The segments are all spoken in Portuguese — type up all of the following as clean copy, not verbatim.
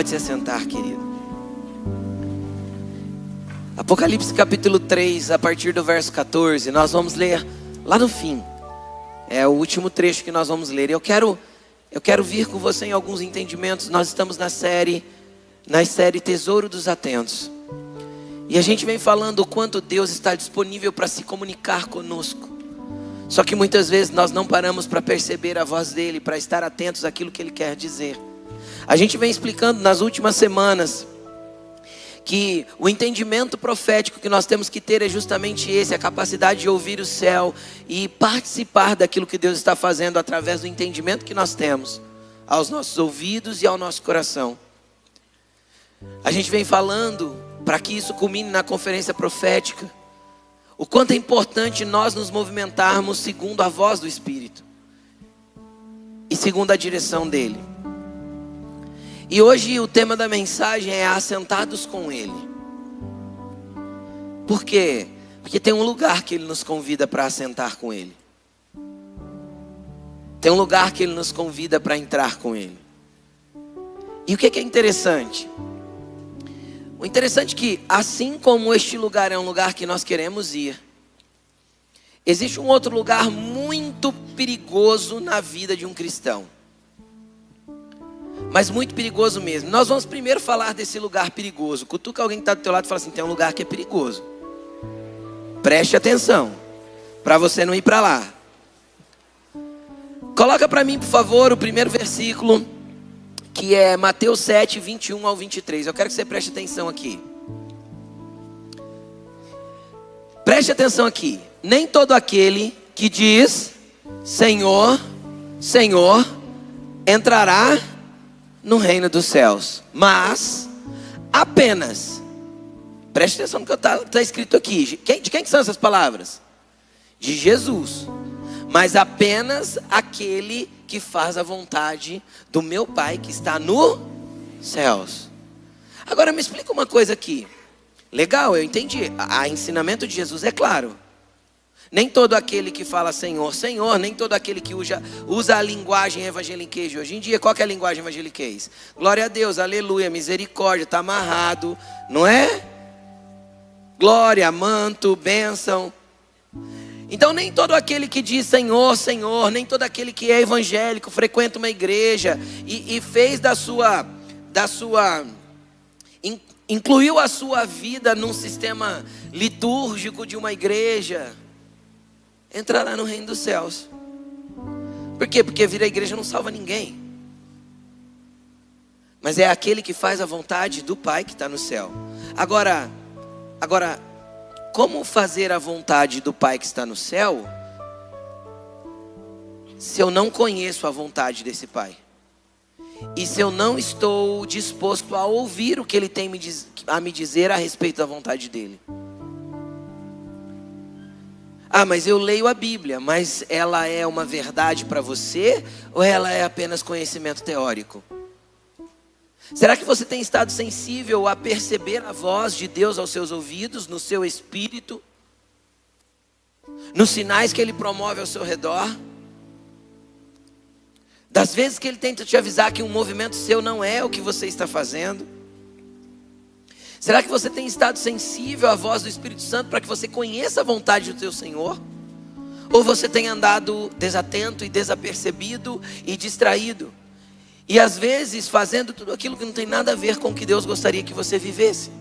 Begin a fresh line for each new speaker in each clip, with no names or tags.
Pode se assentar, querido. Apocalipse capítulo 3, a partir do verso 14, nós vamos ler lá no fim. É o último trecho que nós vamos ler. Eu quero vir com você em alguns entendimentos. Nós estamos na série Tesouro dos Atentos. E a gente vem falando o quanto Deus está disponível para se comunicar conosco. Só que muitas vezes nós não paramos para perceber a voz dele, para estar atentos àquilo que ele quer dizer. A gente vem explicando nas últimas semanas que o entendimento profético que nós temos que ter é justamente esse, a capacidade de ouvir o céu e participar daquilo que Deus está fazendo através do entendimento que nós temos aos nossos ouvidos e ao nosso coração. A gente vem falando, para que isso culmine na conferência profética, o quanto é importante nós nos movimentarmos segundo a voz do Espírito e segundo a direção dele. E hoje o tema da mensagem é assentados com ele. Por quê? Porque tem um lugar que ele nos convida para assentar com ele. Tem um lugar que ele nos convida para entrar com ele. E o que é interessante? O interessante é que, assim como este lugar é um lugar que nós queremos ir, existe um outro lugar muito perigoso na vida de um cristão. Mas muito perigoso mesmo. Nós vamos primeiro falar desse lugar perigoso. Cutuca alguém que está do teu lado e fala assim: tem um lugar que é perigoso. Preste atenção, para você não ir para lá. Coloca para mim, por favor, o primeiro versículo, que é Mateus 7, 21 ao 23. Eu quero que você preste atenção aqui. Preste atenção aqui. Nem todo aquele que diz Senhor, Senhor, entrará no reino dos céus, mas apenas, preste atenção no que está escrito aqui. De quem são essas palavras? De Jesus. Mas apenas aquele que faz a vontade do meu Pai que está nos céus. Agora me explica uma coisa aqui. Legal, eu entendi. O ensinamento de Jesus é claro. Nem todo aquele que fala Senhor, Senhor, nem todo aquele que usa a linguagem evangeliquez de hoje em dia. Qual que é a linguagem evangeliquez? Glória a Deus, aleluia, misericórdia, está amarrado, não é? Glória, manto, bênção. Então nem todo aquele que diz Senhor, Senhor, nem todo aquele que é evangélico, frequenta uma igreja e fez incluiu a sua vida num sistema litúrgico de uma igreja, entrará no reino dos céus. Por quê? Porque vir à igreja não salva ninguém. Mas é aquele que faz a vontade do Pai que está no céu. Agora, como fazer a vontade do Pai que está no céu, se eu não conheço a vontade desse Pai? E se eu não estou disposto a ouvir o que Ele tem a me dizer a respeito da vontade dEle? Ah, mas eu leio a Bíblia, mas ela é uma verdade para você ou ela é apenas conhecimento teórico? Será que você tem estado sensível a perceber a voz de Deus aos seus ouvidos, no seu espírito, nos sinais que Ele promove ao seu redor? Das vezes que Ele tenta te avisar que um movimento seu não é o que você está fazendo? Será que você tem estado sensível à voz do Espírito Santo para que você conheça a vontade do teu Senhor? Ou você tem andado desatento e desapercebido e distraído? E às vezes fazendo tudo aquilo que não tem nada a ver com o que Deus gostaria que você vivesse.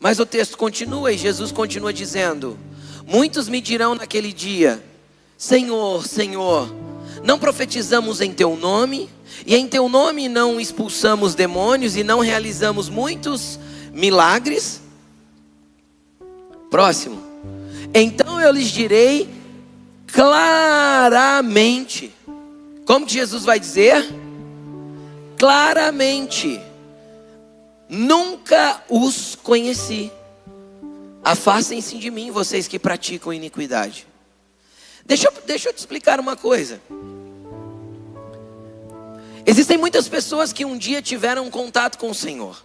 Mas o texto continua e Jesus continua dizendo: muitos me dirão naquele dia: Senhor, Senhor, não profetizamos em teu nome, e em teu nome não expulsamos demônios e não realizamos muitos milagres? Próximo. Então eu lhes direi claramente. Como que Jesus vai dizer? Claramente: nunca os conheci. Afastem-se de mim, vocês que praticam iniquidade. Deixa eu te explicar uma coisa. Existem muitas pessoas que um dia tiveram um contato com o Senhor.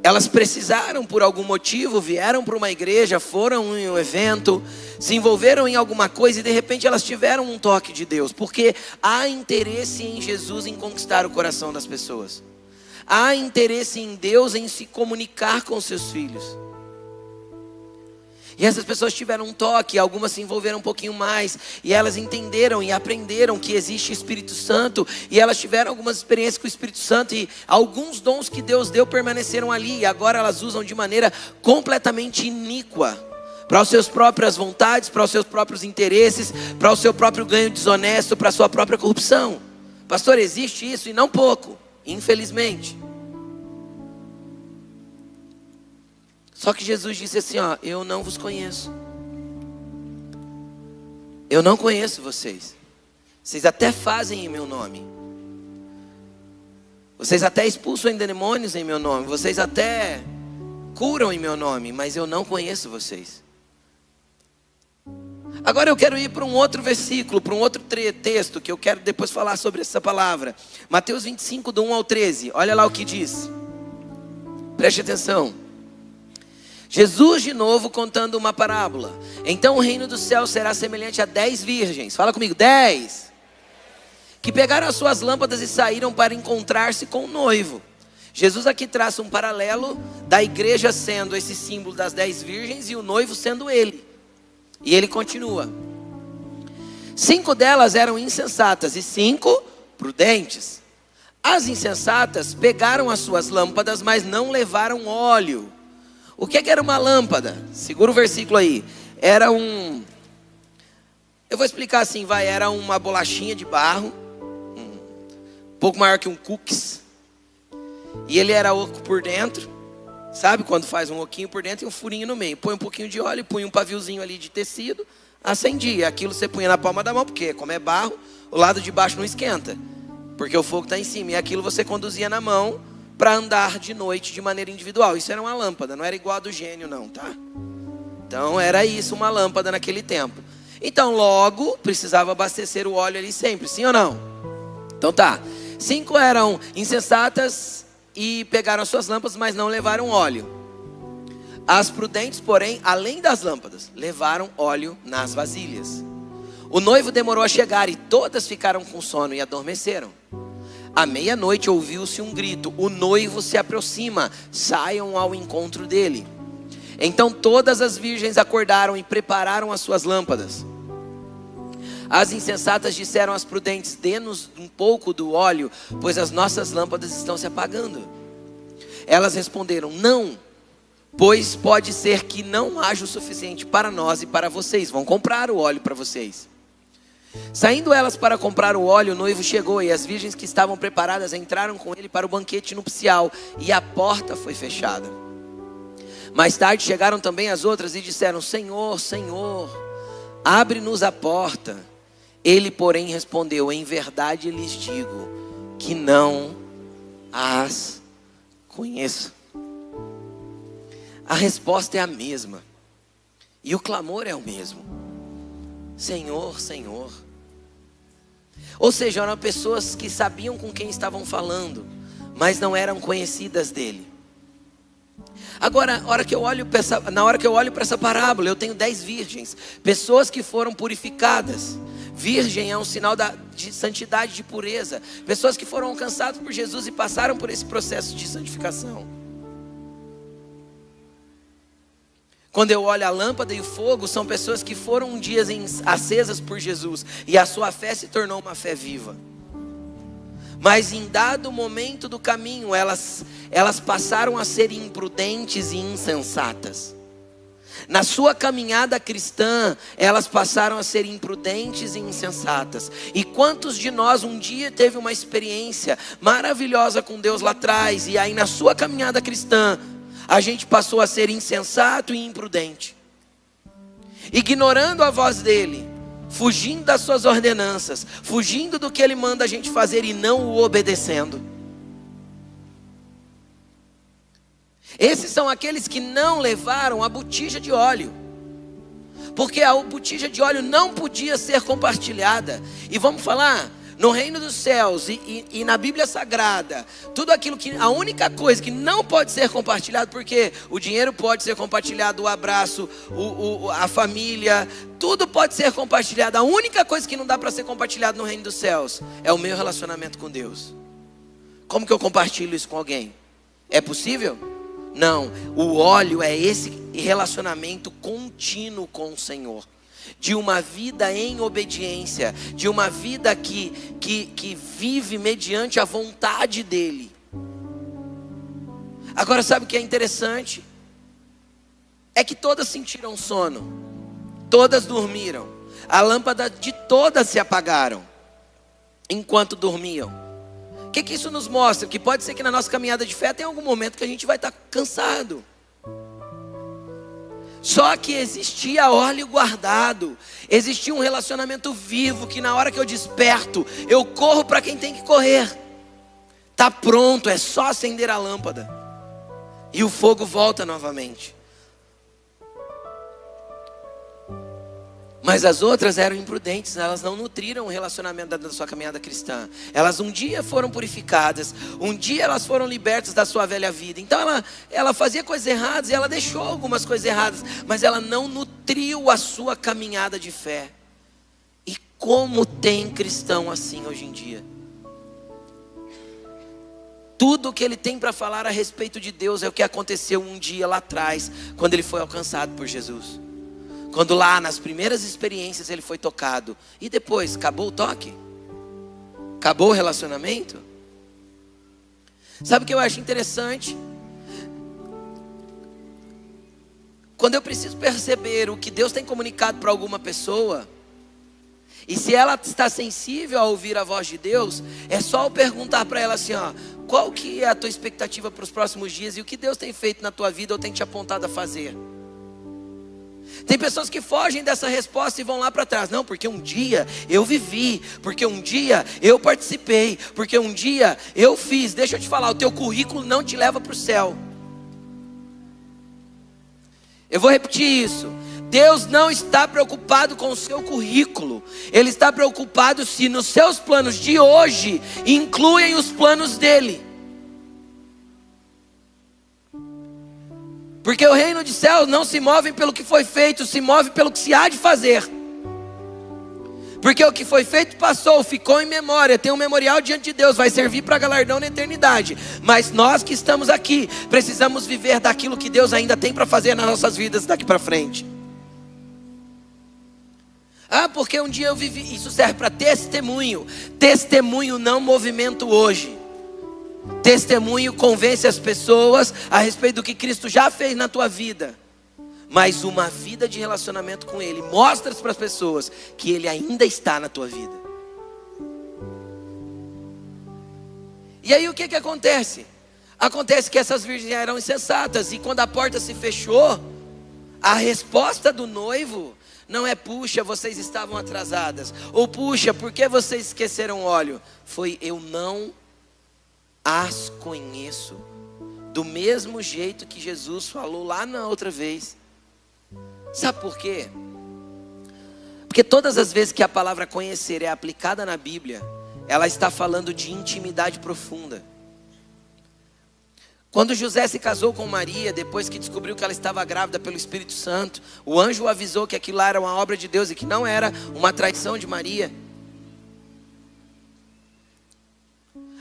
Elas precisaram por algum motivo, vieram para uma igreja, foram em um evento, se envolveram em alguma coisa e de repente elas tiveram um toque de Deus. Porque há interesse em Jesus em conquistar o coração das pessoas. Há interesse em Deus em se comunicar com seus filhos. E essas pessoas tiveram um toque, algumas se envolveram um pouquinho mais, e elas entenderam e aprenderam que existe Espírito Santo, e elas tiveram algumas experiências com o Espírito Santo, e alguns dons que Deus deu permaneceram ali, e agora elas usam de maneira completamente iníqua, para as suas próprias vontades, para os seus próprios interesses, para o seu próprio ganho desonesto, para a sua própria corrupção. Pastor, existe isso e não pouco, infelizmente. Só que Jesus disse assim, ó, eu não vos conheço. Eu não conheço vocês. Vocês até fazem em meu nome. Vocês até expulsam demônios em meu nome. Vocês até curam em meu nome. Mas eu não conheço vocês. Agora eu quero ir para um outro versículo, para um outro texto, que eu quero depois falar sobre essa palavra. Mateus 25, do 1 ao 13. Olha lá o que diz. Preste atenção. Jesus de novo contando uma parábola. Então o reino do céu será semelhante a 10 virgens. Fala comigo, 10. Que pegaram as suas lâmpadas e saíram para encontrar-se com o noivo. Jesus aqui traça um paralelo da igreja sendo esse símbolo das 10 virgens e o noivo sendo ele. E ele continua. 5 delas eram insensatas e 5 prudentes. As insensatas pegaram as suas lâmpadas, mas não levaram óleo. O que era uma lâmpada? Segura o versículo aí. Era um... Eu vou explicar assim, vai. Era uma bolachinha de barro. Um pouco maior que um cookies. E ele era oco por dentro. Sabe quando faz um oquinho por dentro e um furinho no meio. Põe um pouquinho de óleo, põe um paviozinho ali de tecido. Acendia. Aquilo você punha na palma da mão. Porque como é barro, o lado de baixo não esquenta. Porque o fogo está em cima. E aquilo você conduzia na mão para andar de noite de maneira individual. Isso era uma lâmpada, não era igual a do gênio não, tá? Então era isso, uma lâmpada naquele tempo. Então logo precisava abastecer o óleo ali sempre, sim ou não? Então tá, 5 eram insensatas e pegaram as suas lâmpadas, mas não levaram óleo. As prudentes, porém, além das lâmpadas, levaram óleo nas vasilhas. O noivo demorou a chegar e todas ficaram com sono e adormeceram. À meia-noite ouviu-se um grito, o noivo se aproxima, saiam ao encontro dele. Então todas as virgens acordaram e prepararam as suas lâmpadas. As insensatas disseram às prudentes, dê-nos um pouco do óleo, pois as nossas lâmpadas estão se apagando. Elas responderam, não, pois pode ser que não haja o suficiente para nós e para vocês, vão comprar o óleo para vocês. Saindo elas para comprar o óleo, o noivo chegou e as virgens que estavam preparadas entraram com ele para o banquete nupcial e a porta foi fechada. Mais tarde chegaram também as outras e disseram, Senhor, Senhor, abre-nos a porta. Ele, porém, respondeu, em verdade lhes digo que não as conheço. A resposta é a mesma e o clamor é o mesmo. Senhor, Senhor. Ou seja, eram pessoas que sabiam com quem estavam falando, mas não eram conhecidas dele. Agora, na hora que eu olho para essa parábola, eu tenho 10 virgens, pessoas que foram purificadas. Virgem é um sinal de santidade, de pureza. Pessoas que foram alcançadas por Jesus e passaram por esse processo de santificação. Quando eu olho a lâmpada e o fogo, são pessoas que foram um dia acesas por Jesus e a sua fé se tornou uma fé viva. Mas em dado momento do caminho, elas passaram a ser imprudentes e insensatas. Na sua caminhada cristã, elas passaram a ser imprudentes e insensatas. E quantos de nós um dia teve uma experiência maravilhosa com Deus lá atrás, e aí na sua caminhada cristã, a gente passou a ser insensato e imprudente, ignorando a voz dele, fugindo das suas ordenanças, fugindo do que ele manda a gente fazer e não o obedecendo. Esses são aqueles que não levaram a botija de óleo, porque a botija de óleo não podia ser compartilhada. E vamos falar, No reino dos céus e na Bíblia Sagrada, tudo aquilo que, a única coisa que não pode ser compartilhado, porque o dinheiro pode ser compartilhado, o abraço, a família, tudo pode ser compartilhado. A única coisa que não dá para ser compartilhado no reino dos céus é o meu relacionamento com Deus. Como que eu compartilho isso com alguém? É possível? Não. O óleo é esse relacionamento contínuo com o Senhor, de uma vida em obediência, de uma vida que vive mediante a vontade dEle. Agora, sabe o que é interessante? É que todas sentiram sono, todas dormiram, a lâmpada de todas se apagaram enquanto dormiam. O que isso nos mostra? Que pode ser que na nossa caminhada de fé tenha algum momento que a gente vai estar cansado. Só que existia óleo guardado, existia um relacionamento vivo, que na hora que eu desperto, eu corro para quem tem que correr. Está pronto, é só acender a lâmpada e o fogo volta novamente. Mas as outras eram imprudentes, elas não nutriram o relacionamento da sua caminhada cristã. Elas um dia foram purificadas, um dia elas foram libertas da sua velha vida. Então ela fazia coisas erradas e ela deixou algumas coisas erradas, mas ela não nutriu a sua caminhada de fé. E como tem cristão assim hoje em dia? Tudo que ele tem para falar a respeito de Deus é o que aconteceu um dia lá atrás, quando ele foi alcançado por Jesus. Quando lá nas primeiras experiências ele foi tocado. E depois, acabou o toque? Acabou o relacionamento? Sabe o que eu acho interessante? Quando eu preciso perceber o que Deus tem comunicado para alguma pessoa, e se ela está sensível a ouvir a voz de Deus, é só eu perguntar para ela assim, ó, qual que é a tua expectativa para os próximos dias e o que Deus tem feito na tua vida ou tem te apontado a fazer? Tem pessoas que fogem dessa resposta e vão lá para trás. Não, porque um dia eu vivi, porque um dia eu participei, porque um dia eu fiz. Deixa eu te falar, o teu currículo não te leva para o céu. Eu vou repetir isso. Deus não está preocupado com o seu currículo. Ele está preocupado se nos seus planos de hoje incluem os planos dele. Porque o reino de céus não se move pelo que foi feito, se move pelo que se há de fazer. Porque o que foi feito passou, ficou em memória, tem um memorial diante de Deus, vai servir para galardão na eternidade. Mas nós que estamos aqui, precisamos viver daquilo que Deus ainda tem para fazer nas nossas vidas daqui para frente. Ah, porque um dia eu vivi, isso serve para testemunho. Testemunho não movimento hoje. Testemunho convence as pessoas a respeito do que Cristo já fez na tua vida. Mas uma vida de relacionamento com Ele mostra para as pessoas que Ele ainda está na tua vida. E aí o que acontece? Acontece que essas virgens eram insensatas. E quando a porta se fechou, a resposta do noivo não é puxa, vocês estavam atrasadas. Ou puxa, por que vocês esqueceram óleo? Foi eu não as conheço. Do mesmo jeito que Jesus falou lá na outra vez. Sabe por quê? Porque todas as vezes que a palavra conhecer é aplicada na Bíblia, ela está falando de intimidade profunda. Quando José se casou com Maria, depois que descobriu que ela estava grávida pelo Espírito Santo, o anjo o avisou que aquilo lá era uma obra de Deus e que não era uma traição de Maria.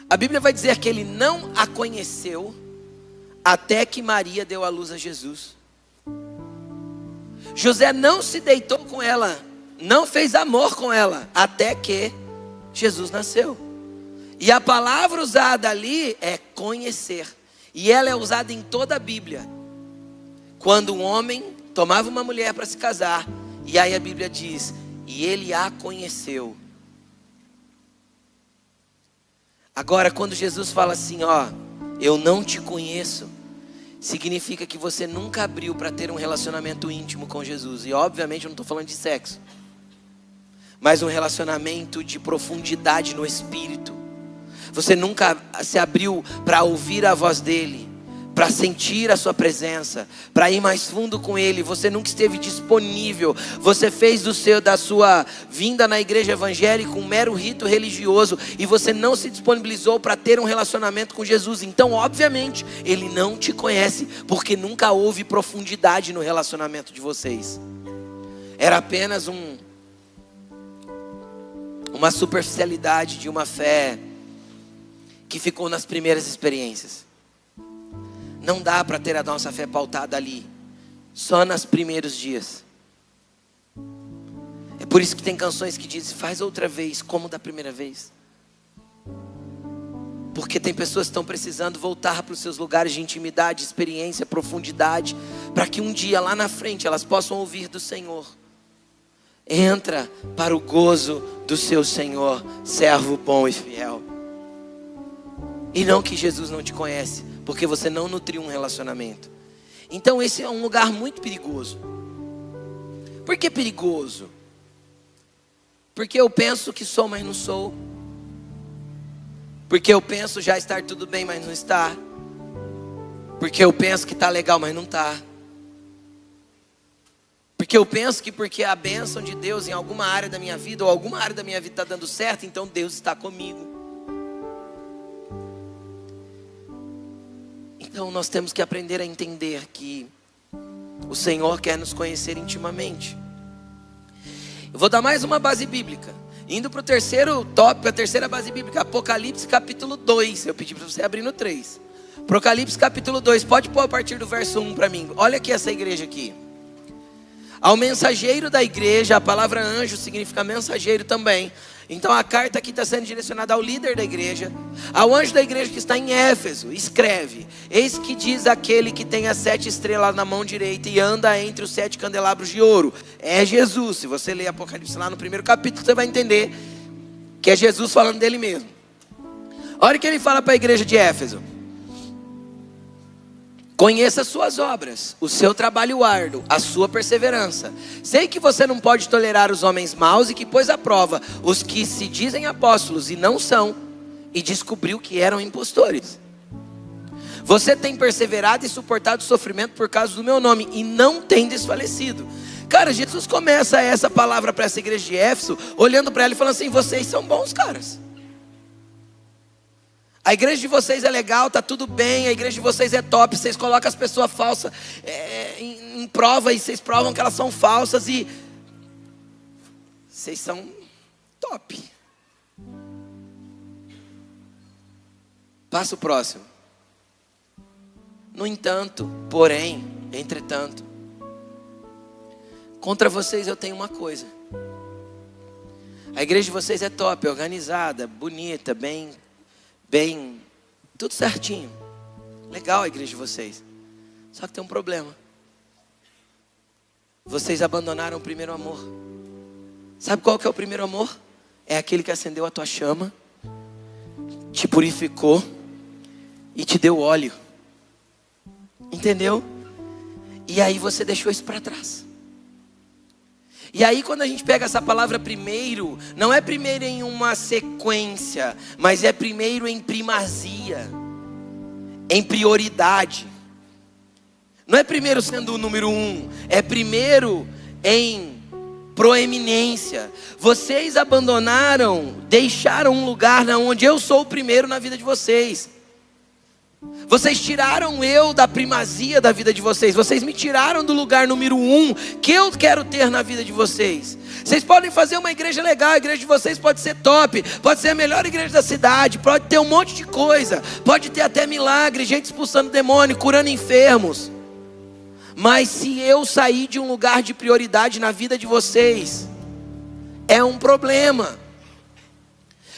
A Bíblia vai dizer que ele não a conheceu até que Maria deu à luz a Jesus. José não se deitou com ela, não fez amor com ela, até que Jesus nasceu. E a palavra usada ali é conhecer. E ela é usada em toda a Bíblia. Quando um homem tomava uma mulher para se casar, e aí a Bíblia diz, e ele a conheceu. Agora, quando Jesus fala assim, ó, eu não te conheço, significa que você nunca abriu para ter um relacionamento íntimo com Jesus. E obviamente eu não estou falando de sexo, mas um relacionamento de profundidade no Espírito. Você nunca se abriu para ouvir a voz dele, para sentir a sua presença, para ir mais fundo com Ele. Você nunca esteve disponível. Você fez da sua vinda na igreja evangélica um mero rito religioso, e você não se disponibilizou para ter um relacionamento com Jesus. Então, obviamente, Ele não te conhece, porque nunca houve profundidade no relacionamento de vocês. Era apenas uma superficialidade de uma fé que ficou nas primeiras experiências. Não dá para ter a nossa fé pautada ali, só nos primeiros dias. É por isso que tem canções que dizem: faz outra vez, como da primeira vez. Porque tem pessoas que estão precisando voltar para os seus lugares de intimidade, experiência, profundidade, para que um dia lá na frente elas possam ouvir do Senhor: entra para o gozo do seu Senhor, servo bom e fiel. E não que Jesus não te conhece, porque você não nutriu um relacionamento. Então esse é um lugar muito perigoso. Por que perigoso? Porque eu penso que sou, mas não sou. Porque eu penso já estar tudo bem, mas não está. Porque eu penso que está legal, mas não está. Porque eu penso que porque a bênção de Deus em alguma área da minha vida, ou alguma área da minha vida está dando certo, então Deus está comigo. Então nós temos que aprender a entender que o Senhor quer nos conhecer intimamente. Eu vou dar mais uma base bíblica, indo para o terceiro tópico, a terceira base bíblica, Apocalipse capítulo 2. Eu pedi para você abrir no 3. Apocalipse capítulo 2, pode pôr a partir do verso 1 para mim. Olha aqui essa igreja aqui. Ao mensageiro da igreja, a palavra anjo significa mensageiro também. Então a carta aqui está sendo direcionada ao líder da igreja, ao anjo da igreja que está em Éfeso. Escreve: eis que diz aquele que tem as 7 estrelas na mão direita e anda entre os 7 candelabros de ouro. É Jesus. Se você ler Apocalipse lá no primeiro capítulo, você vai entender que é Jesus falando dele mesmo. Olha o que ele fala para a igreja de Éfeso: conheça as suas obras, o seu trabalho árduo, a sua perseverança. Sei que você não pode tolerar os homens maus e que pôs à prova os que se dizem apóstolos e não são, e descobriu que eram impostores. Você tem perseverado e suportado sofrimento por causa do meu nome e não tem desfalecido. Cara, Jesus começa essa palavra para essa igreja de Éfeso, olhando para ela e falando assim: vocês são bons caras. A igreja de vocês é legal, tá tudo bem, a igreja de vocês é top, vocês colocam as pessoas falsas em prova e vocês provam que elas são falsas e vocês são top. Passa o próximo. No entanto, porém, entretanto, contra vocês eu tenho uma coisa. A igreja de vocês é top, é organizada, bonita, bem, tudo certinho. Legal a igreja de vocês. Só que tem um problema. Vocês abandonaram o primeiro amor. Sabe qual que é o primeiro amor? É aquele que acendeu a tua chama, te purificou e te deu óleo. Entendeu? E aí você deixou isso para trás. E aí quando a gente pega essa palavra primeiro, não é primeiro em uma sequência, mas é primeiro em primazia, em prioridade. Não é primeiro sendo o número 1, é primeiro em proeminência. Vocês abandonaram, deixaram um lugar onde eu sou o primeiro na vida de vocês. Vocês tiraram eu da primazia da vida de vocês. Vocês me tiraram do lugar número 1 que eu quero ter na vida de vocês. Vocês podem fazer uma igreja legal, a igreja de vocês pode ser top, pode ser a melhor igreja da cidade, pode ter um monte de coisa, pode ter até milagre, gente expulsando demônio, curando enfermos. Mas se eu sair de um lugar de prioridade na vida de vocês, é um problema.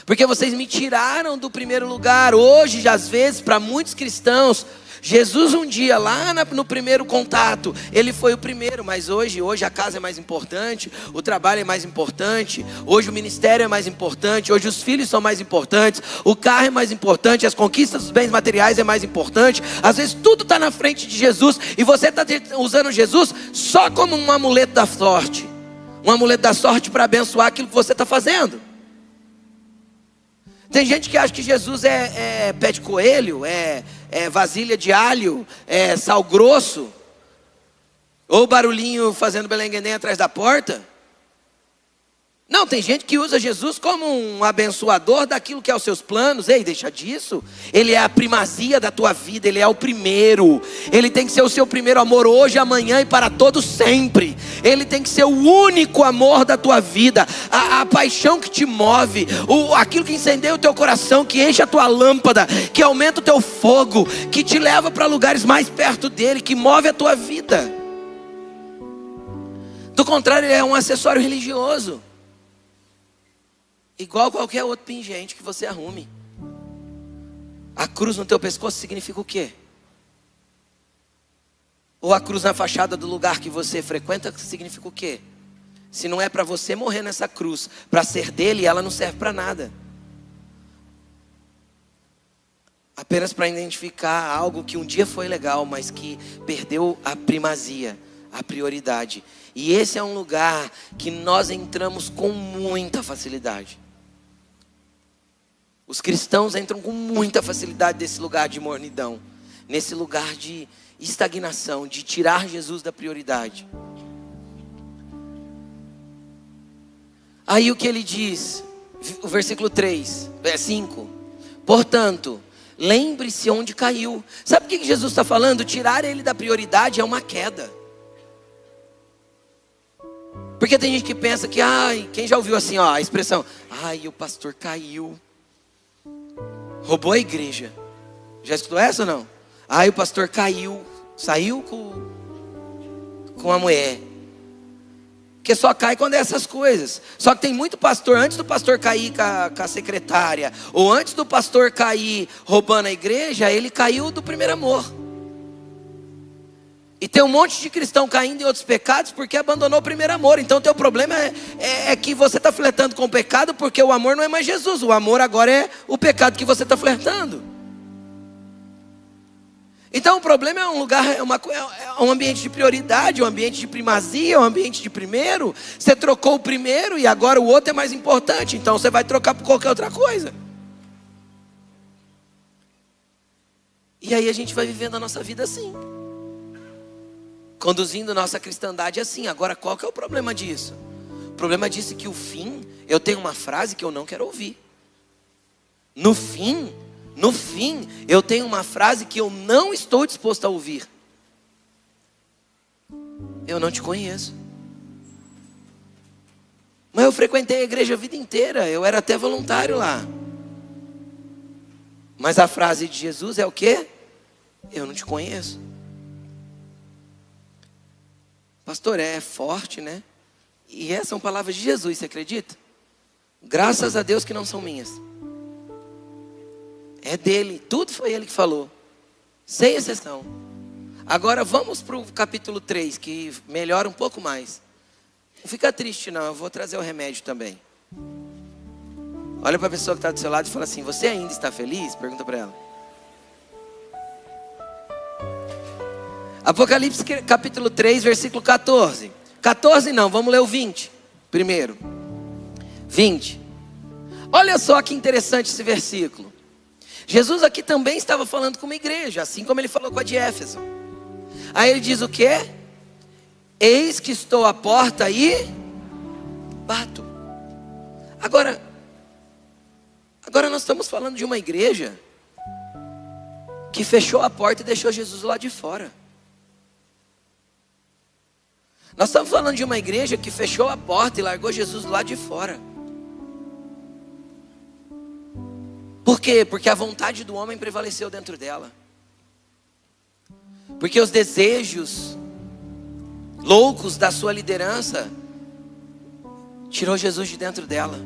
Porque vocês me tiraram do primeiro lugar. Hoje, às vezes, para muitos cristãos, Jesus um dia, lá no primeiro contato, ele foi o primeiro. Mas hoje a casa é mais importante, o trabalho é mais importante, hoje o ministério é mais importante, hoje os filhos são mais importantes, o carro é mais importante, as conquistas dos bens materiais é mais importante. Às vezes tudo está na frente de Jesus e você está usando Jesus só como um amuleto da sorte. Um amuleto da sorte para abençoar aquilo que você está fazendo. Tem gente que acha que Jesus é pé de coelho, é vasilha de alho, sal grosso, ou barulhinho fazendo belenguendém atrás da porta. Não, tem gente que usa Jesus como um abençoador daquilo que é os seus planos. Ei, deixa disso. Ele é a primazia da tua vida, Ele é o primeiro. Ele tem que ser o seu primeiro amor hoje, amanhã e para todo sempre. Ele tem que ser o único amor da tua vida, a paixão que te move, aquilo que incendeia o teu coração, que enche a tua lâmpada, que aumenta o teu fogo, que te leva para lugares mais perto dele, que move a tua vida. Do contrário, ele é um acessório religioso, igual qualquer outro pingente que você arrume. A cruz no teu pescoço significa o quê? Ou a cruz na fachada do lugar que você frequenta significa o quê? Se não é para você morrer nessa cruz, para ser dele, ela não serve para nada. Apenas para identificar algo que um dia foi legal, mas que perdeu a primazia, a prioridade. E esse é um lugar que nós entramos com muita facilidade. Os cristãos entram com muita facilidade nesse lugar de mornidão, nesse lugar de estagnação, de tirar Jesus da prioridade. Aí o que ele diz, o versículo 3, 5. Portanto, lembre-se onde caiu. Sabe o que Jesus está falando? Tirar ele da prioridade é uma queda. Porque tem gente que pensa que, quem já ouviu assim, a expressão, o pastor caiu, roubou a igreja. Já escutou essa ou não? O pastor caiu, saiu com a mulher. Porque só cai quando é essas coisas. Só que tem muito pastor, antes do pastor cair com a secretária, ou antes do pastor cair roubando a igreja, ele caiu do primeiro amor. E tem um monte de cristão caindo em outros pecados porque abandonou o primeiro amor. Então o teu problema é que você está flertando com o pecado porque o amor não é mais Jesus. O amor agora é o pecado que você está flertando. Então o problema é um lugar, é um ambiente de prioridade, um ambiente de primazia, um ambiente de primeiro. Você trocou o primeiro e agora o outro é mais importante. Então você vai trocar por qualquer outra coisa. E aí a gente vai vivendo a nossa vida assim, conduzindo nossa cristandade assim. Agora qual que é o problema disso? O problema disso é que o fim, eu tenho uma frase que eu não quero ouvir. No fim, eu tenho uma frase que eu não estou disposto a ouvir. Eu não te conheço. Mas eu frequentei a igreja a vida inteira, eu era até voluntário lá. Mas a frase de Jesus é o quê? Eu não te conheço. Pastor, é forte, né? E essas são palavras de Jesus, você acredita? Graças a Deus que não são minhas. É dele, tudo foi ele que falou, sem exceção. Agora vamos para o capítulo 3, que melhora um pouco mais. Não fica triste não, eu vou trazer o remédio também. Olha para a pessoa que está do seu lado e fala assim: você ainda está feliz? Pergunta para ela. Apocalipse capítulo 3, versículo 14. 14 não, vamos ler o 20 primeiro. 20. Olha só que interessante esse versículo. Jesus aqui também estava falando com uma igreja, assim como ele falou com a de Éfeso. Aí ele diz o quê? Eis que estou à porta e bato. Agora nós estamos falando de uma igreja que fechou a porta e deixou Jesus lá de fora. Nós estamos falando de uma igreja que fechou a porta e largou Jesus lá de fora. Por quê? Porque a vontade do homem prevaleceu dentro dela. Porque os desejos loucos da sua liderança tirou Jesus de dentro dela.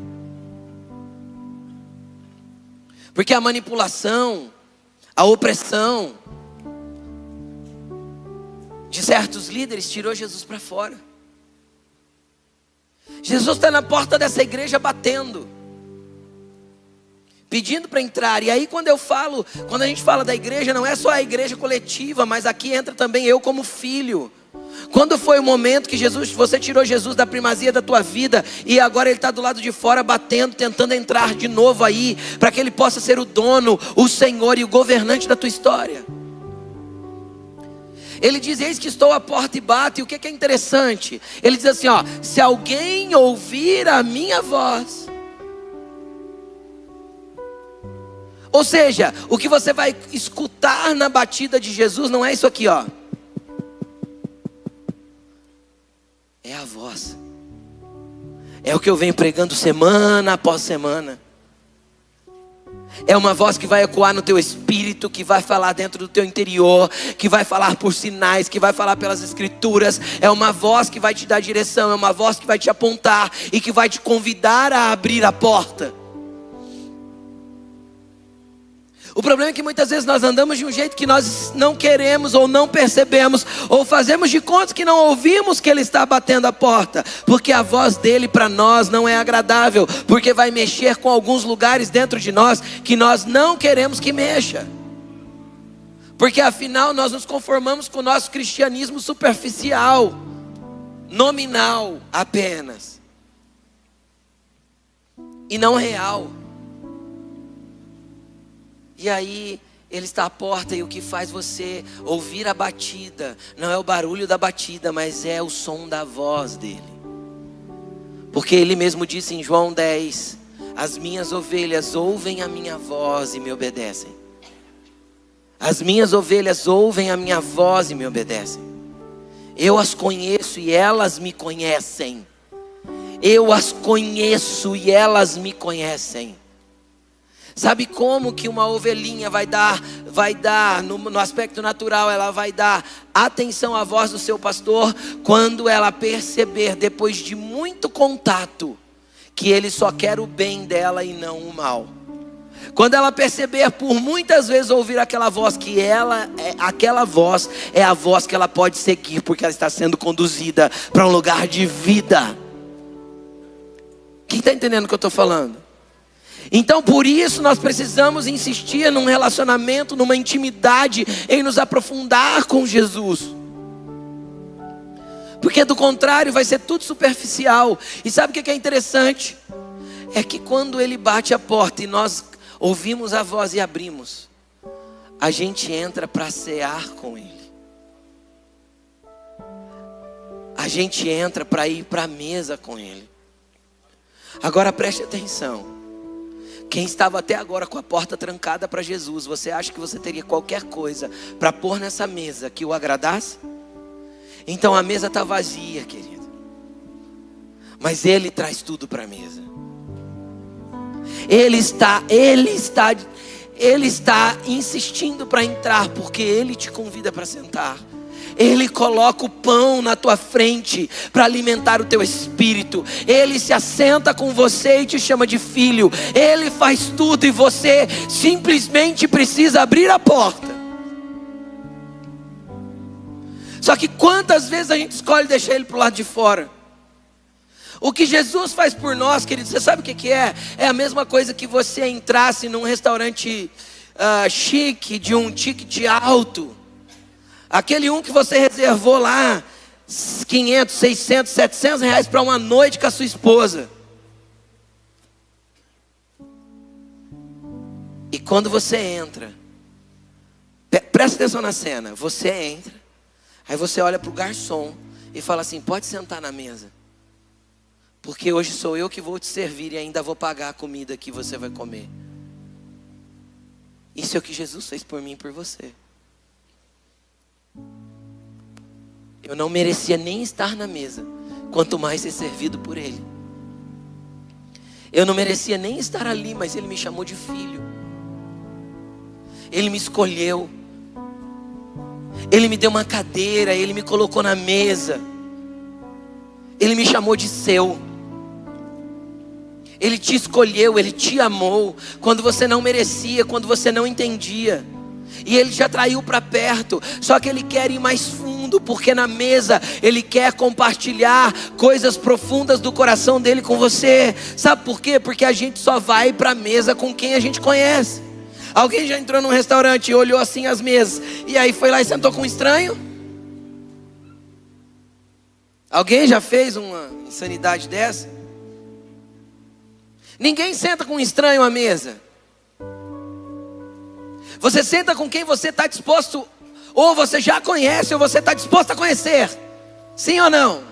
Porque a manipulação, a opressão de certos líderes tirou Jesus para fora. Jesus está na porta dessa igreja batendo, pedindo para entrar. E aí quando a gente fala da igreja, não é só a igreja coletiva, mas aqui entra também eu como filho, Quando foi o momento que você tirou Jesus da primazia da tua vida e agora ele está do lado de fora batendo, tentando entrar de novo aí, para que ele possa ser o dono, o Senhor e o governante da tua história? Ele diz: eis que estou à porta e bato. E o que é interessante? Ele diz assim, ó: se alguém ouvir a minha voz. Ou seja, o que você vai escutar na batida de Jesus não é isso aqui, ó. É a voz. É o que eu venho pregando semana após semana. É uma voz que vai ecoar no teu espírito, que vai falar dentro do teu interior, que vai falar por sinais, que vai falar pelas escrituras. É uma voz que vai te dar direção, é uma voz que vai te apontar e que vai te convidar a abrir a porta. O problema é que muitas vezes nós andamos de um jeito que nós não queremos ou não percebemos, ou fazemos de conta que não ouvimos que Ele está batendo a porta, porque a voz dEle para nós não é agradável, porque vai mexer com alguns lugares dentro de nós que nós não queremos que mexa. Porque afinal nós nos conformamos com o nosso cristianismo superficial, nominal apenas, e não real. E aí Ele está à porta, e o que faz você ouvir a batida não é o barulho da batida, mas é o som da voz dEle. Porque Ele mesmo disse em João 10: as minhas ovelhas ouvem a minha voz e me obedecem. As minhas ovelhas ouvem a minha voz e me obedecem. Eu as conheço e elas me conhecem. Eu as conheço e elas me conhecem. Sabe como que uma ovelhinha vai dar no aspecto natural, ela vai dar atenção à voz do seu pastor quando ela perceber, depois de muito contato, que ele só quer o bem dela e não o mal. Quando ela perceber, por muitas vezes ouvir aquela voz, que aquela voz é a voz que ela pode seguir, porque ela está sendo conduzida para um lugar de vida. Quem está entendendo o que eu estou falando? Então por isso nós precisamos insistir num relacionamento, numa intimidade, em nos aprofundar com Jesus. Porque do contrário vai ser tudo superficial. E sabe o que é interessante? É que quando Ele bate a porta e nós ouvimos a voz e abrimos, a gente entra para cear com Ele. A gente entra para ir para a mesa com Ele. Agora preste atenção. Quem estava até agora com a porta trancada para Jesus, você acha que você teria qualquer coisa para pôr nessa mesa que o agradasse? Então a mesa está vazia, querido. Mas Ele traz tudo para a mesa. Ele está insistindo para entrar, porque Ele te convida para sentar. Ele coloca o pão na tua frente para alimentar o teu espírito. Ele se assenta com você e te chama de filho. Ele faz tudo e você simplesmente precisa abrir a porta. Só que quantas vezes a gente escolhe deixar Ele para o lado de fora? O que Jesus faz por nós, querido, você sabe o que é? É a mesma coisa que você entrasse num restaurante chique, de um ticket alto. Aquele que você reservou lá 500, 600, 700 reais para uma noite com a sua esposa. E quando você entra, presta atenção na cena, você entra, aí você olha para o garçom e fala assim: pode sentar na mesa, porque hoje sou eu que vou te servir e ainda vou pagar a comida que você vai comer. Isso é o que Jesus fez por mim e por você. Eu não merecia nem estar na mesa, quanto mais ser servido por Ele. Eu não merecia nem estar ali, mas Ele me chamou de filho. Ele me escolheu. Ele me deu uma cadeira, Ele me colocou na mesa. Ele me chamou de seu. Ele te escolheu, Ele te amou quando você não merecia, quando você não entendia. E Ele te atraiu para perto. Só que Ele quer ir mais fundo, porque na mesa Ele quer compartilhar coisas profundas do coração dEle com você. Sabe por quê? Porque a gente só vai para a mesa com quem a gente conhece. Alguém já entrou num restaurante e olhou assim as mesas, e aí foi lá e sentou com um estranho? Alguém já fez uma insanidade dessa? Ninguém senta com um estranho à mesa. Você senta com quem você está disposto, ou você já conhece, ou você está disposto a conhecer. Sim ou não?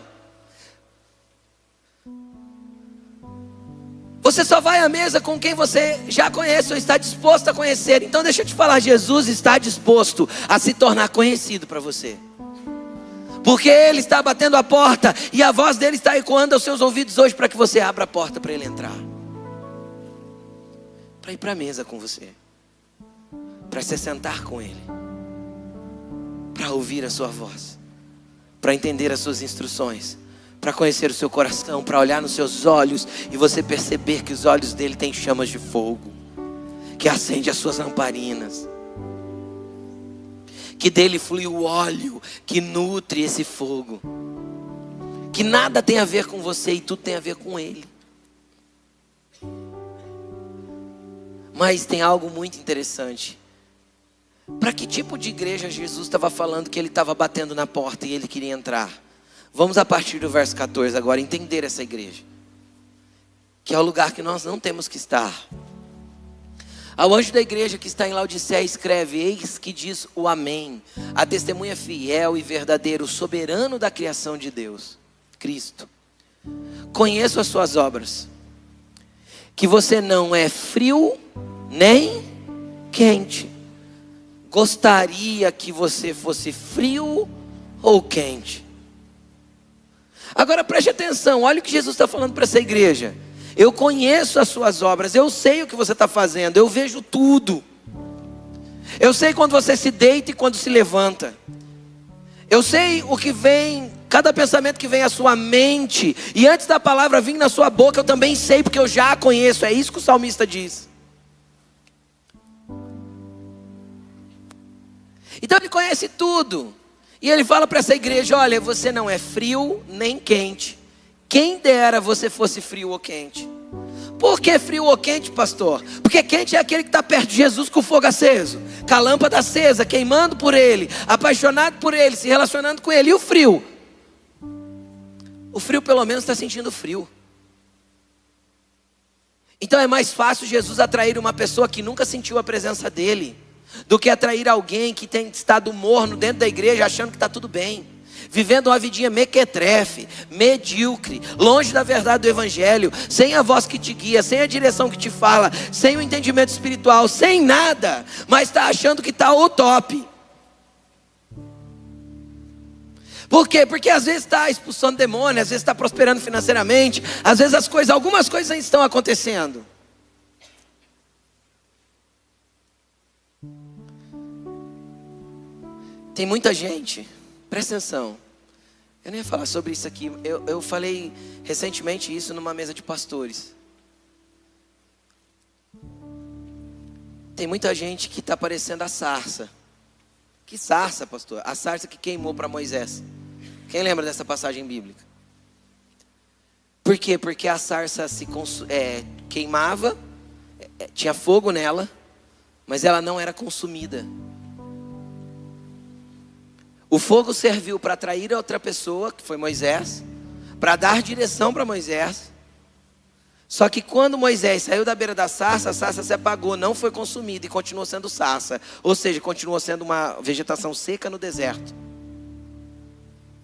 Você só vai à mesa com quem você já conhece ou está disposto a conhecer. Então deixa eu te falar, Jesus está disposto a se tornar conhecido para você. Porque Ele está batendo a porta e a voz dele está ecoando aos seus ouvidos hoje para que você abra a porta para Ele entrar. Para ir para a mesa com você. Para se sentar com Ele. Para ouvir a sua voz. Para entender as suas instruções. Para conhecer o seu coração, para olhar nos seus olhos e você perceber que os olhos dele têm chamas de fogo, que acende as suas lamparinas, que dele flui o óleo que nutre esse fogo, que nada tem a ver com você e tudo tem a ver com ele. Mas tem algo muito interessante. Para que tipo de igreja Jesus estava falando que ele estava batendo na porta e ele queria entrar? Vamos a partir do verso 14 agora entender essa igreja, que é o lugar que nós não temos que estar. Ao anjo da igreja que está em Laodiceia escreve: eis que diz o Amém, a testemunha fiel e verdadeira, o soberano da criação de Deus, Cristo. Conheço as suas obras, que você não é frio nem quente. Gostaria que você fosse frio ou quente. Agora preste atenção, olha o que Jesus está falando para essa igreja. Eu conheço as suas obras, eu sei o que você está fazendo, eu vejo tudo. Eu sei quando você se deita e quando se levanta. Eu sei o que vem, cada pensamento que vem à sua mente. E antes da palavra vir na sua boca, eu também sei, porque eu já a conheço. É isso que o salmista diz. Então ele conhece tudo. E ele fala para essa igreja: olha, você não é frio nem quente. Quem dera você fosse frio ou quente. Por que frio ou quente, pastor? Porque quente é aquele que está perto de Jesus com o fogo aceso, com a lâmpada acesa, queimando por Ele, apaixonado por Ele, se relacionando com Ele. E o frio? O frio pelo menos está sentindo frio. Então é mais fácil Jesus atrair uma pessoa que nunca sentiu a presença dEle, do que atrair alguém que tem estado morno dentro da igreja, achando que está tudo bem, vivendo uma vidinha mequetrefe, medíocre, longe da verdade do evangelho, sem a voz que te guia, sem a direção que te fala, sem o entendimento espiritual, sem nada, mas está achando que está o top. Por quê? Porque às vezes está expulsando demônio, às vezes está prosperando financeiramente, às vezes algumas coisas ainda estão acontecendo. Tem muita gente, presta atenção, eu nem ia falar sobre isso aqui, eu falei recentemente isso numa mesa de pastores. Tem muita gente que está parecendo a sarça. Que sarça, pastor? A sarça que queimou para Moisés. Quem lembra dessa passagem bíblica? Por quê? Porque a sarça se queimava, tinha fogo nela, mas ela não era consumida. O fogo serviu para atrair a outra pessoa, que foi Moisés, para dar direção para Moisés. Só que quando Moisés saiu da beira da sarça, a sarça se apagou, não foi consumida e continuou sendo sarça. Ou seja, continuou sendo uma vegetação seca no deserto.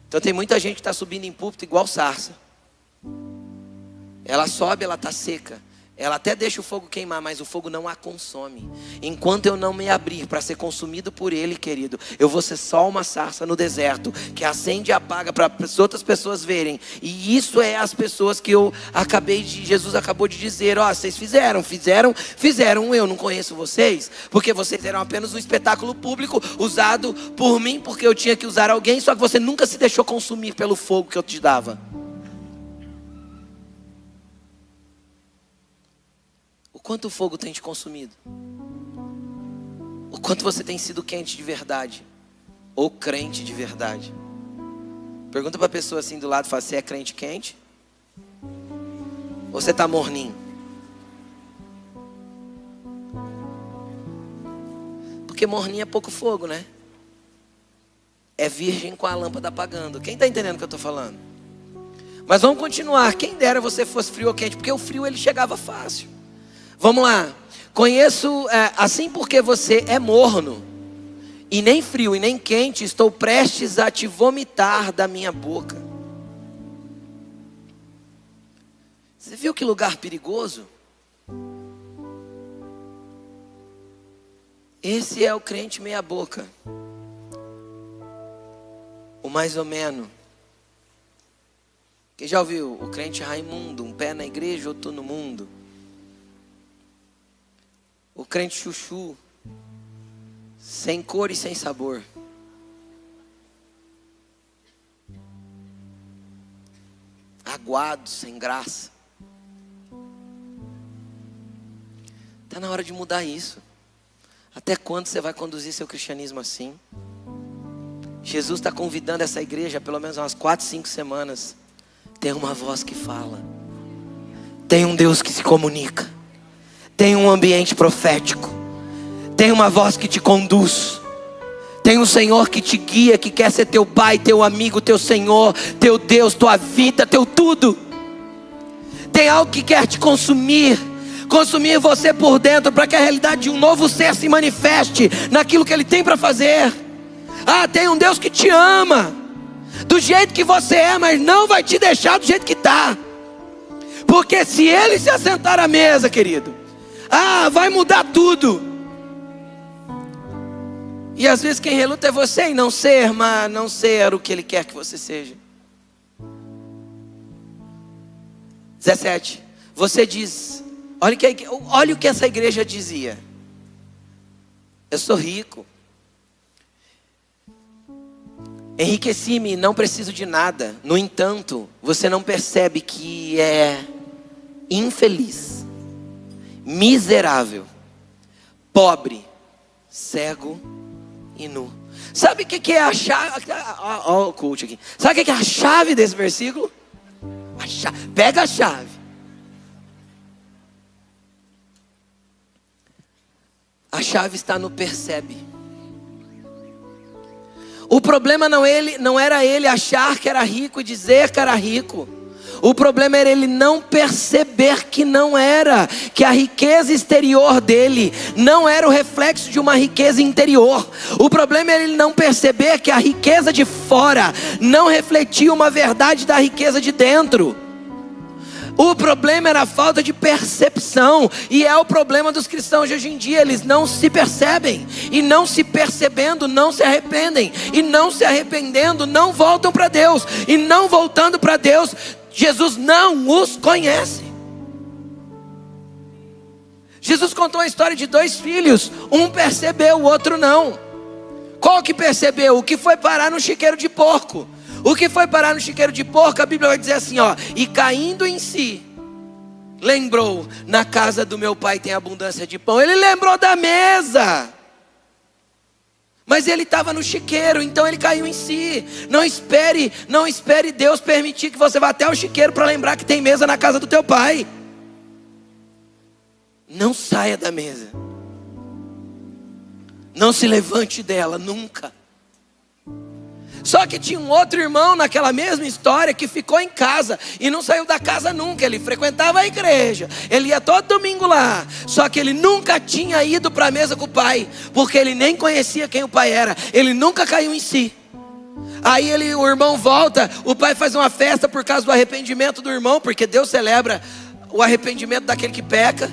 Então tem muita gente que está subindo em púlpito igual sarça. Ela sobe, ela está seca. Ela até deixa o fogo queimar, mas o fogo não a consome. Enquanto eu não me abrir para ser consumido por Ele, querido, eu vou ser só uma sarça no deserto, que acende e apaga para as outras pessoas verem. E isso é as pessoas que Jesus acabou de dizer: ó, vocês fizeram, eu não conheço vocês, porque vocês eram apenas um espetáculo público, usado por mim, porque eu tinha que usar alguém, só que você nunca se deixou consumir pelo fogo que eu te dava. O quanto o fogo tem te consumido? O quanto você tem sido quente de verdade? Ou crente de verdade? Pergunta para a pessoa assim do lado, fala: você é crente quente? Ou você está morninho? Porque morninho é pouco fogo, né? É virgem com a lâmpada apagando. Quem está entendendo o que eu estou falando? Mas vamos continuar. Quem dera você fosse frio ou quente, porque o frio ele chegava fácil. Vamos lá. Conheço, assim porque você é morno, e nem frio e nem quente, estou prestes a te vomitar da minha boca. Você viu que lugar perigoso? Esse é o crente meia boca. O mais ou menos. Quem já ouviu? O crente Raimundo, um pé na igreja, outro no mundo. O crente chuchu, sem cor e sem sabor. Aguado, sem graça. Está na hora de mudar isso. Até quando você vai conduzir seu cristianismo assim? Jesus está convidando essa igreja, pelo menos umas 4, 5 semanas. Tem uma voz que fala. Tem um Deus que se comunica. Tem um ambiente profético. Tem uma voz que te conduz. Tem um Senhor que te guia, que quer ser teu pai, teu amigo, teu Senhor, teu Deus, tua vida, teu tudo. Tem algo que quer te consumir você por dentro, para que a realidade de um novo ser se manifeste naquilo que Ele tem para fazer. Tem um Deus que te ama do jeito que você é, mas não vai te deixar do jeito que está. Porque se Ele se assentar à mesa, querido, vai mudar tudo. E às vezes quem reluta é você em não ser, mas não ser o que Ele quer que você seja. 17. Você diz, olha o que essa igreja dizia. Eu sou rico. Enriqueci-me, não preciso de nada. No entanto, você não percebe que é infeliz, miserável, pobre, cego e nu. Sabe o que é a chave? Olha o coach aqui. Sabe o que é a chave desse versículo? Pega a chave. A chave está no percebe. O problema não era ele achar que era rico e dizer que era rico. O problema era ele não perceber que não era, que a riqueza exterior dele não era o reflexo de uma riqueza interior. O problema era ele não perceber que a riqueza de fora não refletia uma verdade da riqueza de dentro. O problema era a falta de percepção. E é o problema dos cristãos de hoje em dia. Eles não se percebem. E não se percebendo, não se arrependem. E não se arrependendo, não voltam para Deus. E não voltando para Deus, Jesus não os conhece. Jesus contou a história de 2 filhos. Um percebeu, o outro não. Qual que percebeu? O que foi parar no chiqueiro de porco. O que foi parar no chiqueiro de porco, a Bíblia vai dizer assim, e caindo em si, lembrou, na casa do meu pai tem abundância de pão. Ele lembrou da mesa, mas ele estava no chiqueiro, então ele caiu em si. Não espere Deus permitir que você vá até o chiqueiro para lembrar que tem mesa na casa do teu pai. Não saia da mesa. Não se levante dela, nunca. Só que tinha um outro irmão naquela mesma história que ficou em casa e não saiu da casa nunca. Ele frequentava a igreja, ele ia todo domingo lá, só que ele nunca tinha ido para a mesa com o pai, porque ele nem conhecia quem o pai era. Ele nunca caiu em si. Aí o irmão volta, o pai faz uma festa por causa do arrependimento do irmão, porque Deus celebra o arrependimento daquele que peca.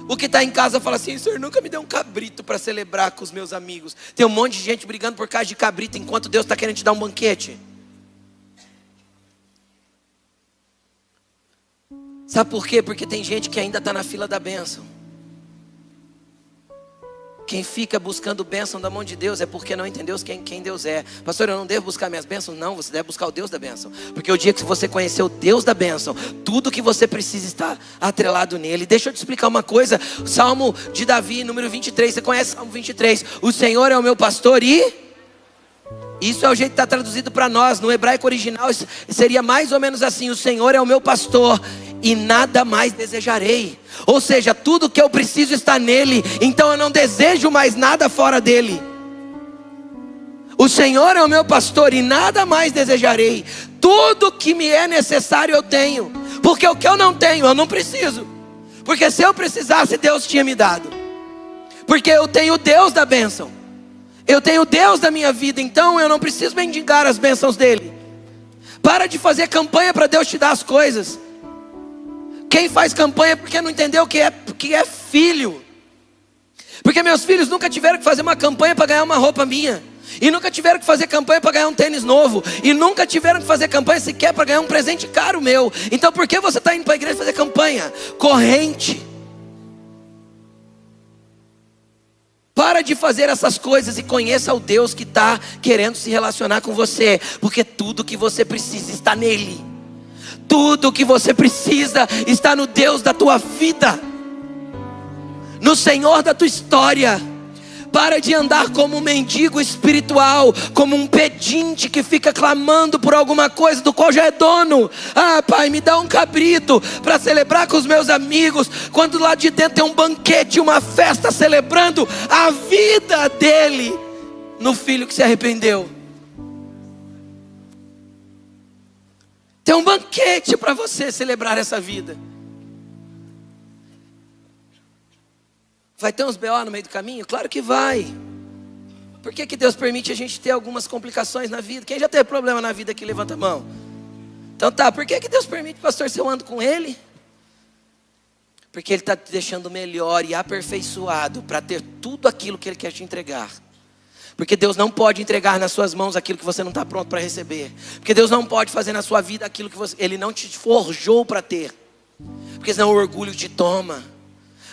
O que está em casa fala assim, Senhor, nunca me deu um cabrito para celebrar com os meus amigos. Tem um monte de gente brigando por causa de cabrito, enquanto Deus está querendo te dar um banquete. Sabe por quê? Porque tem gente que ainda está na fila da bênção. Quem fica buscando bênção da mão de Deus é porque não entendeu quem Deus é. Pastor, eu não devo buscar minhas bênçãos? Não, você deve buscar o Deus da bênção. Porque o dia que você conhecer o Deus da bênção, tudo que você precisa está atrelado nele. Deixa eu te explicar uma coisa. Salmo de Davi, número 23. Você conhece o Salmo 23? O Senhor é o meu pastor e... Isso é o jeito que está traduzido para nós. No hebraico original seria mais ou menos assim: o Senhor é o meu pastor e nada mais desejarei. Ou seja, tudo que eu preciso está nele, então eu não desejo mais nada fora dele. O Senhor é o meu pastor e nada mais desejarei. Tudo que me é necessário eu tenho. Porque o que eu não tenho, eu não preciso. Porque se eu precisasse, Deus tinha me dado. Porque eu tenho o Deus da bênção. Eu tenho o Deus da minha vida. Então eu não preciso mendigar as bênçãos dele. Para de fazer campanha para Deus te dar as coisas. Quem faz campanha é porque não entendeu que é filho. Porque meus filhos nunca tiveram que fazer uma campanha para ganhar uma roupa minha. E nunca tiveram que fazer campanha para ganhar um tênis novo. E nunca tiveram que fazer campanha sequer para ganhar um presente caro meu. Então por que você está indo para a igreja fazer campanha? Corrente. Para de fazer essas coisas e conheça o Deus que está querendo se relacionar com você. Porque tudo que você precisa está nele. Tudo que você precisa está no Deus da tua vida. No Senhor da tua história. Para de andar como um mendigo espiritual, como um pedinte que fica clamando por alguma coisa do qual já é dono. Ah, pai, me dá um cabrito para celebrar com os meus amigos, quando lá de dentro tem um banquete, uma festa celebrando a vida dele no filho que se arrependeu. Tem um banquete para você celebrar essa vida. Vai ter uns BO no meio do caminho? Claro que vai. Por que Deus permite a gente ter algumas complicações na vida? Quem já teve problema na vida aqui, levanta a mão. Então tá, por que Deus permite, pastor, se eu ando com Ele? Porque Ele está te deixando melhor e aperfeiçoado para ter tudo aquilo que Ele quer te entregar. Porque Deus não pode entregar nas suas mãos aquilo que você não está pronto para receber. Porque Deus não pode fazer na sua vida aquilo que Ele não te forjou para ter. Porque senão o orgulho te toma.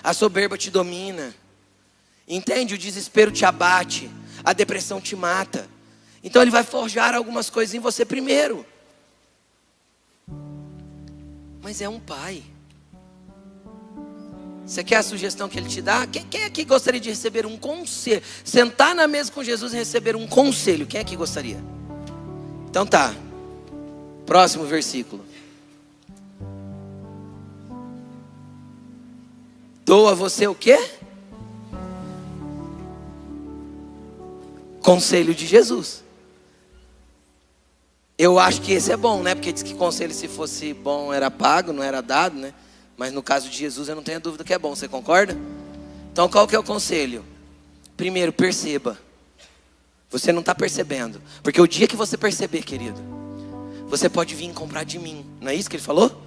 A soberba te domina. Entende? O desespero te abate. A depressão te mata. Então Ele vai forjar algumas coisas em você primeiro. Mas é um pai. Você quer a sugestão que Ele te dá? Quem aqui gostaria de receber um conselho? Sentar na mesa com Jesus e receber um conselho. Quem aqui gostaria? Então tá. Próximo versículo. Dou a você o quê? Conselho de Jesus. Eu acho que esse é bom, né? Porque diz que conselho, se fosse bom, era pago, não era dado, né? Mas no caso de Jesus eu não tenho dúvida que é bom, você concorda? Então qual que é o conselho? Primeiro, perceba. Você não está percebendo. Porque o dia que você perceber, querido, você pode vir comprar de mim. Não é isso que ele falou?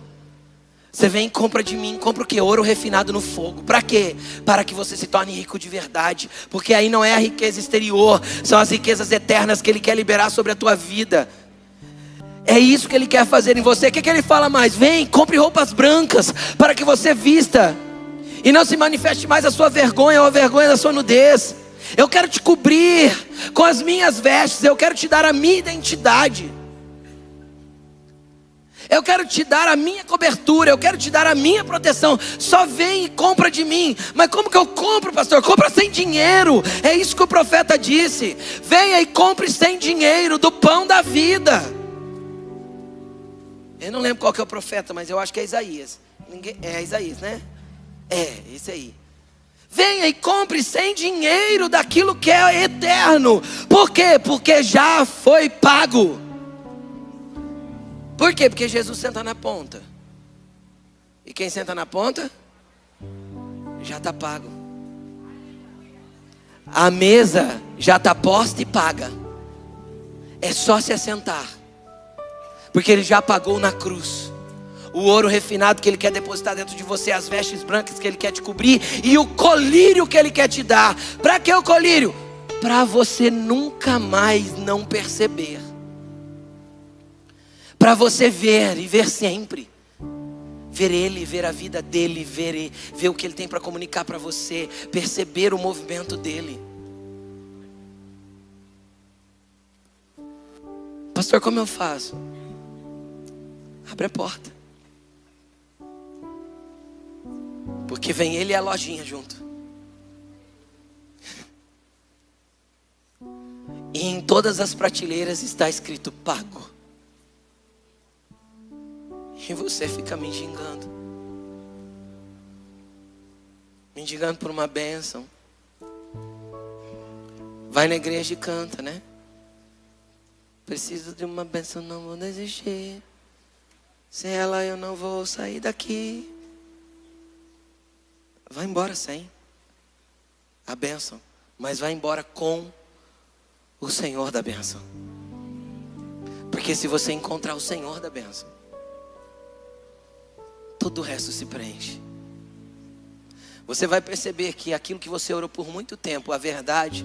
Você vem e compra de mim, compra o que? Ouro refinado no fogo. Para quê? Para que você se torne rico de verdade. Porque aí não é a riqueza exterior, são as riquezas eternas que Ele quer liberar sobre a tua vida. É isso que Ele quer fazer em você. O que Ele fala mais? Vem, compre roupas brancas para que você vista e não se manifeste mais a sua vergonha ou a vergonha da sua nudez. Eu quero te cobrir com as minhas vestes. Eu quero te dar a minha identidade. Eu quero te dar a minha cobertura. Eu quero te dar a minha proteção. Só vem e compra de mim. Mas como que eu compro, pastor? Compra sem dinheiro. É isso que o profeta disse. Venha e compre sem dinheiro do pão da vida. Eu não lembro qual que é o profeta, mas eu acho que é Isaías. É Isaías, né? É, esse aí. Venha e compre sem dinheiro daquilo que é eterno. Por quê? Porque já foi pago. Por quê? Porque Jesus senta na ponta. E quem senta na ponta, já está pago. A mesa já está posta e paga. É só se assentar. Porque Ele já pagou na cruz. O ouro refinado que Ele quer depositar dentro de você, as vestes brancas que Ele quer te cobrir, e o colírio que Ele quer te dar. Para que o colírio? Para você nunca mais não perceber. Para você ver e ver sempre. Ver Ele, ver a vida dEle, ver o que Ele tem para comunicar para você. Perceber o movimento dEle. Pastor, como eu faço? Abre a porta. Porque vem Ele e a lojinha junto. E em todas as prateleiras está escrito pago. E você fica mendigando. Mendigando por uma bênção. Vai na igreja e canta, né? Preciso de uma bênção, não vou desistir. Sem ela eu não vou sair daqui. Vai embora sem a bênção, mas vai embora com o Senhor da bênção. Porque se você encontrar o Senhor da bênção, todo o resto se preenche. Você vai perceber que aquilo que você orou por muito tempo, a verdade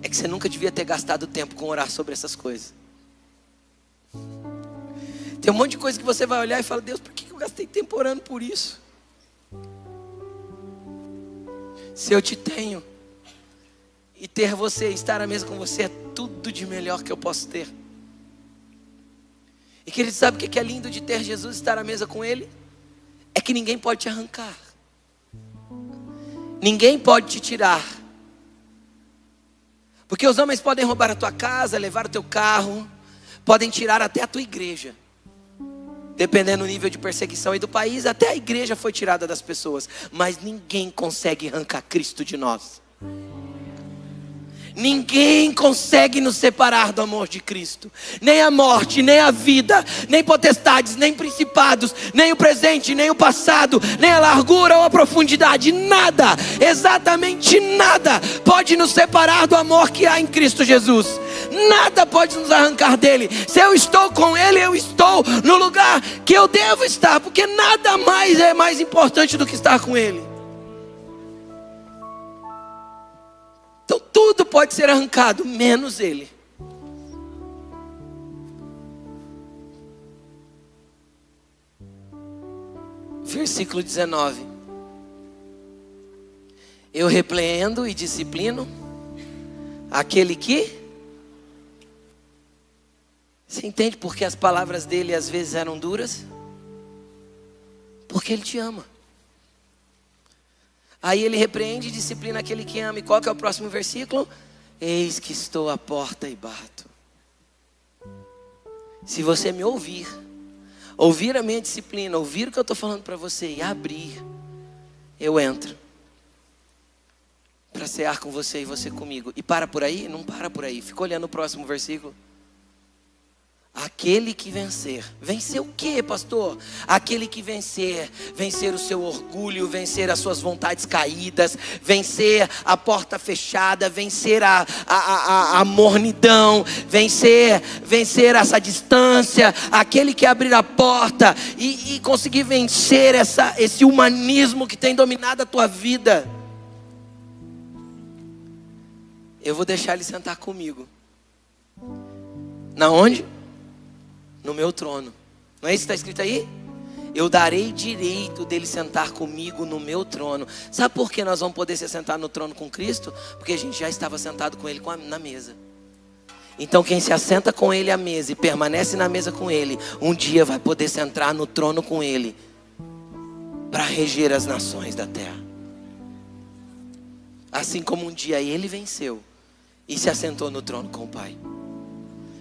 é que você nunca devia ter gastado tempo com orar sobre essas coisas. Tem um monte de coisa que você vai olhar e fala: Deus, por que eu gastei tempo orando por isso? Se eu te tenho, e ter você, estar à mesa com você, é tudo de melhor que eu posso ter. E querido, sabe o que é lindo de ter Jesus, estar à mesa com Ele? É que ninguém pode te arrancar. Ninguém pode te tirar. Porque os homens podem roubar a tua casa, levar o teu carro, podem tirar até a tua igreja. Dependendo do nível de perseguição e do país, até a igreja foi tirada das pessoas. Mas ninguém consegue arrancar Cristo de nós. Ninguém consegue nos separar do amor de Cristo. Nem a morte, nem a vida, nem potestades, nem principados, nem o presente, nem o passado, nem a largura ou a profundidade. Nada, exatamente nada, pode nos separar do amor que há em Cristo Jesus. Nada pode nos arrancar dele. Se eu estou com ele, eu estou no lugar que eu devo estar. Porque nada mais é mais importante do que estar com ele. Então tudo pode ser arrancado, menos ele. Versículo 19. Eu repreendo e disciplino aquele que... Você entende porque as palavras dele às vezes eram duras? Porque ele te ama. Aí ele repreende e disciplina aquele que ama. E qual que é o próximo versículo? Eis que estou à porta e bato. Se você me ouvir a minha disciplina, ouvir o que eu estou falando para você e abrir, eu entro para cear com você e você comigo. E para por aí? Não para por aí. Fica olhando o próximo versículo. Aquele que vencer. Vencer o quê, pastor? Aquele que vencer. Vencer o seu orgulho, vencer as suas vontades caídas, vencer a porta fechada, vencer a mornidão, vencer essa distância. Aquele que abrir a porta e conseguir vencer esse humanismo que tem dominado a tua vida. Eu vou deixar ele sentar comigo. Na onde? No meu trono. Não é isso que está escrito aí? Eu darei direito dele sentar comigo no meu trono. Sabe por que nós vamos poder se sentar no trono com Cristo? Porque a gente já estava sentado com ele na mesa. Então quem se assenta com ele à mesa e permanece na mesa com ele, um dia vai poder sentar no trono com ele para reger as nações da terra. Assim como um dia ele venceu e se assentou no trono com o Pai.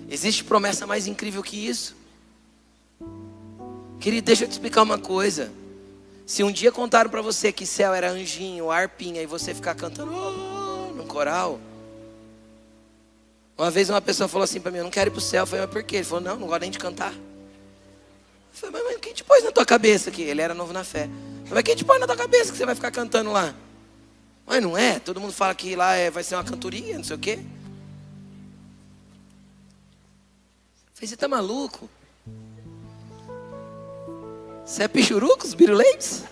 Existe promessa mais incrível que isso? Querido, deixa eu te explicar uma coisa. Se um dia contaram para você que céu era anjinho, harpinha, e você ficar cantando no coral. Uma vez uma pessoa falou assim para mim: eu não quero ir para o céu. Eu falei: mas por quê? Ele falou: não gosto nem de cantar. Eu falei: mas quem te pôs na tua cabeça aqui? Ele era novo na fé. Eu falei: mas quem te pôs na tua cabeça que você vai ficar cantando lá? Mas não é? Todo mundo fala que lá vai ser uma cantoria, não sei o quê. Falei: você está maluco? Você é pichurucos, biruleitos?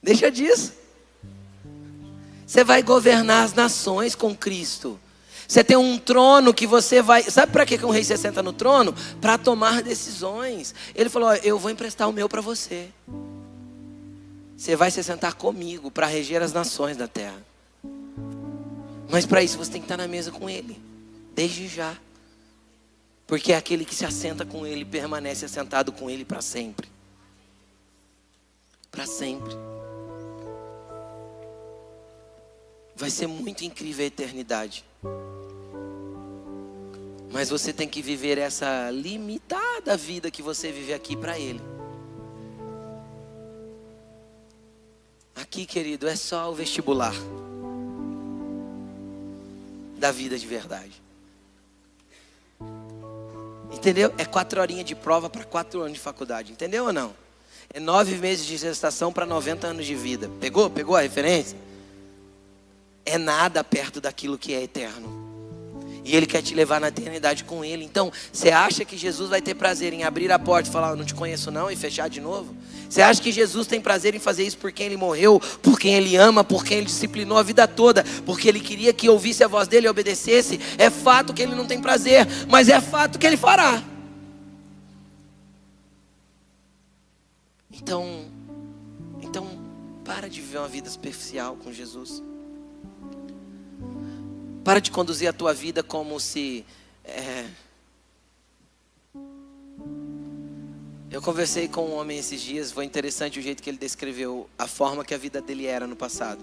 Deixa disso. Você vai governar as nações com Cristo. Você tem um trono que você vai... Sabe para que um rei se senta no trono? Para tomar decisões. Ele falou: eu vou emprestar o meu para você. Você vai se sentar comigo para reger as nações da terra. Mas para isso você tem que estar na mesa com ele. Desde já. Porque é aquele que se assenta com ele, permanece assentado com ele para sempre. Para sempre. Vai ser muito incrível a eternidade. Mas você tem que viver essa limitada vida que você vive aqui para ele. Aqui, querido, é só o vestibular da vida de verdade. Entendeu? É 4 horinhas de prova para 4 anos de faculdade. Entendeu ou não? É 9 meses de gestação para 90 anos de vida. Pegou? Pegou a referência? É nada perto daquilo que é eterno. E Ele quer te levar na eternidade com Ele. Então, você acha que Jesus vai ter prazer em abrir a porta e falar, eu não te conheço não, e fechar de novo? Você acha que Jesus tem prazer em fazer isso por quem Ele morreu, por quem Ele ama, por quem Ele disciplinou a vida toda, porque Ele queria que ouvisse a voz dEle e obedecesse? É fato que Ele não tem prazer, mas é fato que Ele fará. Então, para de viver uma vida superficial com Jesus. Para de conduzir a tua vida como se... Eu conversei com um homem esses dias, foi interessante o jeito que ele descreveu a forma que a vida dele era no passado.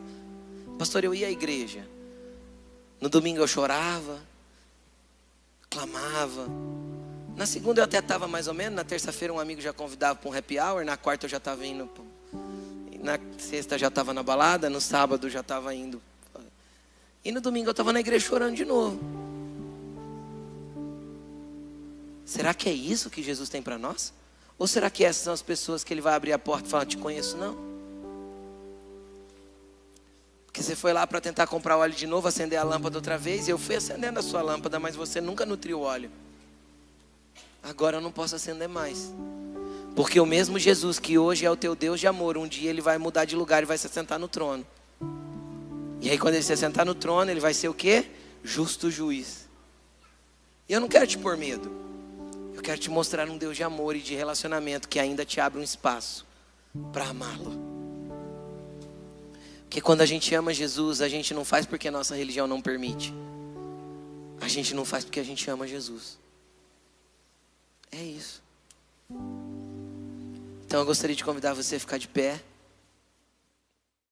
Pastor, eu ia à igreja. No domingo eu chorava, clamava. Na segunda eu até estava mais ou menos. Na terça-feira um amigo já convidava para um happy hour. Na quarta eu já estava indo. Na sexta já estava na balada. No sábado já estava indo. E no domingo eu estava na igreja chorando de novo. Será que é isso que Jesus tem para nós? Ou será que essas são as pessoas que Ele vai abrir a porta e falar, te conheço não? Porque você foi lá para tentar comprar óleo de novo, acender a lâmpada outra vez. E eu fui acendendo a sua lâmpada, mas você nunca nutriu o óleo. Agora eu não posso acender mais. Porque o mesmo Jesus que hoje é o teu Deus de amor, um dia Ele vai mudar de lugar e vai se sentar no trono. E aí quando Ele se sentar no trono, Ele vai ser o quê? Justo juiz. E eu não quero te pôr medo. Eu quero te mostrar um Deus de amor e de relacionamento que ainda te abre um espaço para amá-lo. Porque quando a gente ama Jesus, a gente não faz porque a nossa religião não permite. A gente não faz porque a gente ama Jesus. É isso. Então eu gostaria de convidar você a ficar de pé.